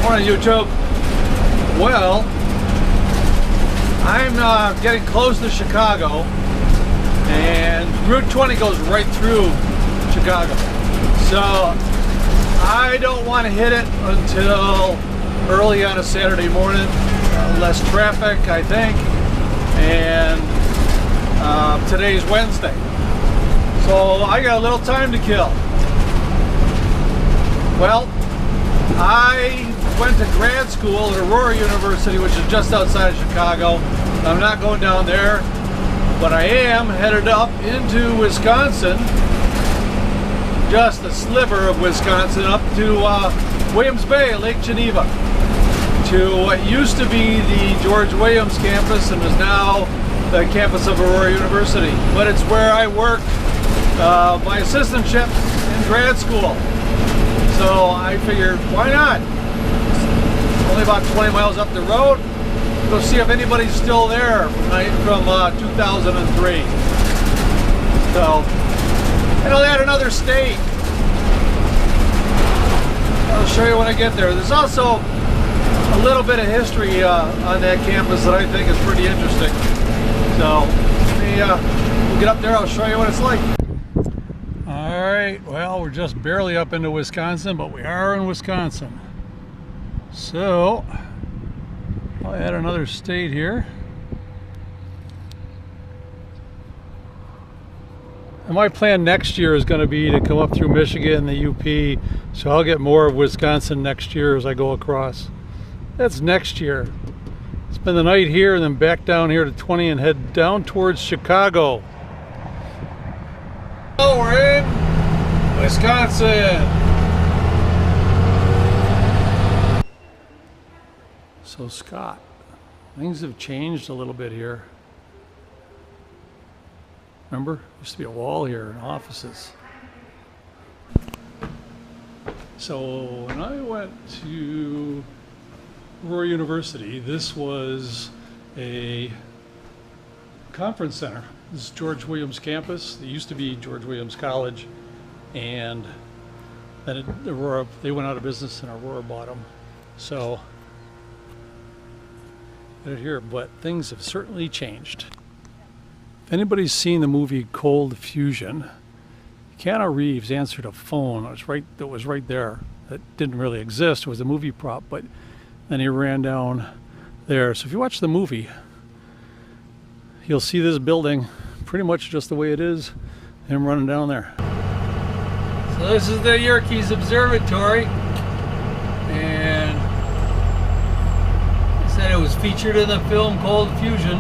Morning, YouTube. Well, I'm getting close to Chicago, and Route 20 goes right through Chicago. So I don't want to hit it until early on a Saturday morning. Less traffic, I think. And today's Wednesday. So I got a little time to kill. Well, I went to grad school at Aurora University, which is just outside of Chicago. I'm not going down there, but I am headed up into Wisconsin, just a sliver of Wisconsin, up to Williams Bay, Lake Geneva, to what used to be the George Williams campus and is now the campus of Aurora University. But it's where I worked my assistantship in grad school. So I figured, why not? It's only about 20 miles up the road. Go see if anybody's still there from 2003. So, and I'll add another state. I'll show you when I get there. There's also a little bit of history on that campus that I think is pretty interesting. So, we'll get up there, I'll show you what it's like. Alright, well, we're just barely up into Wisconsin, but we are in Wisconsin. So, I'll add another state here. And my plan next year is going to be to come up through Michigan and the UP, so I'll get more of Wisconsin next year as I go across. That's next year. Spend the night here and then back down here to 20 and head down towards Chicago. Oh, we're in Wisconsin. So Scott, things have changed a little bit here. Remember, there used to be a wall here and offices. So when I went to Aurora University, this was a conference center. This is George Williams campus. It used to be George Williams College, and then Aurora, they went out of business and Aurora bought them. So here, but things have certainly changed. If anybody's seen the movie Cold Fusion, Keanu Reeves answered a phone that was right there. That didn't really exist. It was a movie prop, but then he ran down there. So if you watch the movie, you'll see this building pretty much just the way it is, him running down there. So this is the Yerkes Observatory, and he said it was featured in the film Cold Fusion.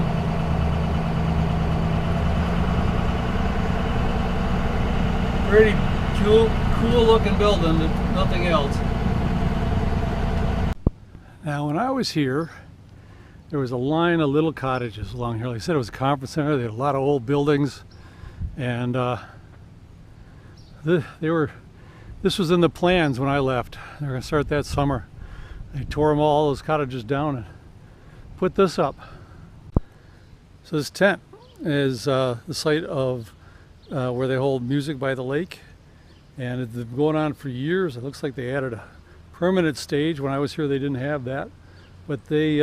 Pretty cool looking building, if nothing else. Now when I was here, there was a line of little cottages along here. Like I said, it was a conference center. They had a lot of old buildings, and this was in the plans when I left. They were going to start that summer. They tore all those cottages down and put this up. So this tent is the site of where they hold music by the lake, and it's been going on for years. It looks like they added a permanent stage. When I was here, they didn't have that, but they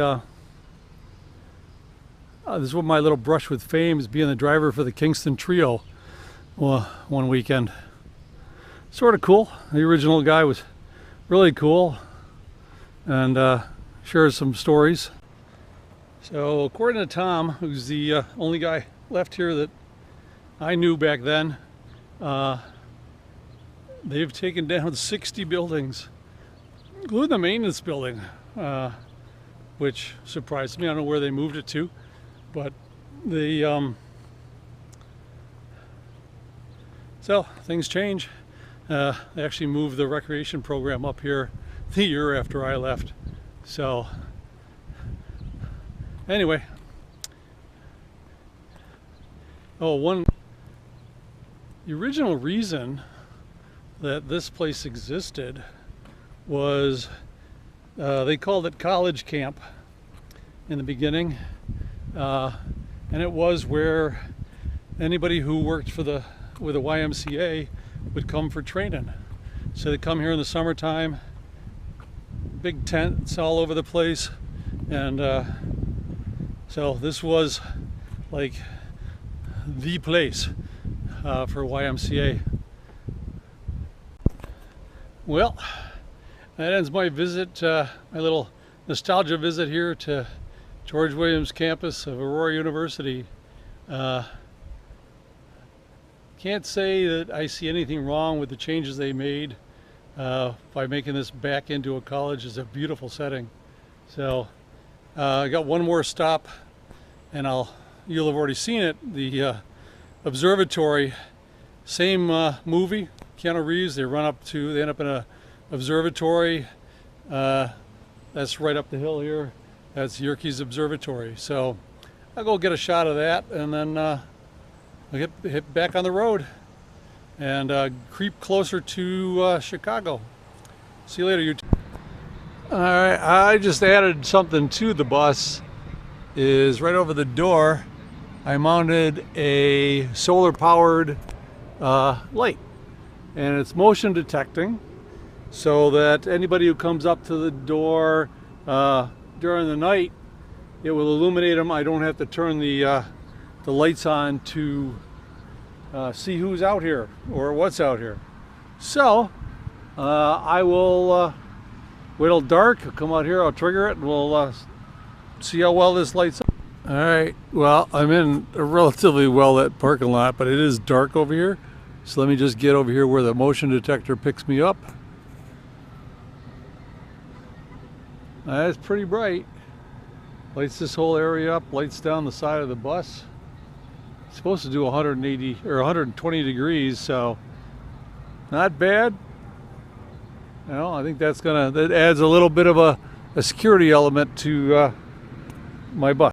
this is what my little brush with fame is, being the driver for the Kingston Trio one weekend. Sort of cool. The original guy was really cool and shares some stories. So according to Tom, who's the only guy left here that I knew back then, they've taken down 60 buildings, including the maintenance building, which surprised me. I don't know where they moved it to. But so things change. They actually moved the recreation program up here the year after I left. So anyway, the original reason that this place existed was they called it college camp in the beginning. And it was where anybody who worked with the YMCA would come for training. So they come here in the summertime, big tents all over the place, and so this was like the place for YMCA. Well, that ends my visit, my little nostalgia visit here to George Williams campus of Aurora University. Can't say that I see anything wrong with the changes they made by making this back into a college. It's a beautiful setting. So I got one more stop, and you'll have already seen it, the observatory. Same movie, Keanu Reeves. They end up in a observatory. That's right up the hill here. That's Yerkes Observatory. So I'll go get a shot of that, and then I'll hit back on the road and creep closer to Chicago. See you later, YouTube. All right, I just added something to the bus. Is right over the door. I mounted a solar-powered light, and it's motion detecting, so that anybody who comes up to the door during the night, it will illuminate them. I don't have to turn the lights on to see who's out here or what's out here. So I will wait till dark. I'll come out here, I'll trigger it, and we'll see how well this lights up. All right, well, I'm in a relatively well-lit parking lot, but it is dark over here. So let me just get over here where the motion detector picks me up. That's pretty bright. Lights this whole area up, lights down the side of the bus. It's supposed to do 180 or 120 degrees, so not bad. You know, I think that adds a little bit of a security element to my bus.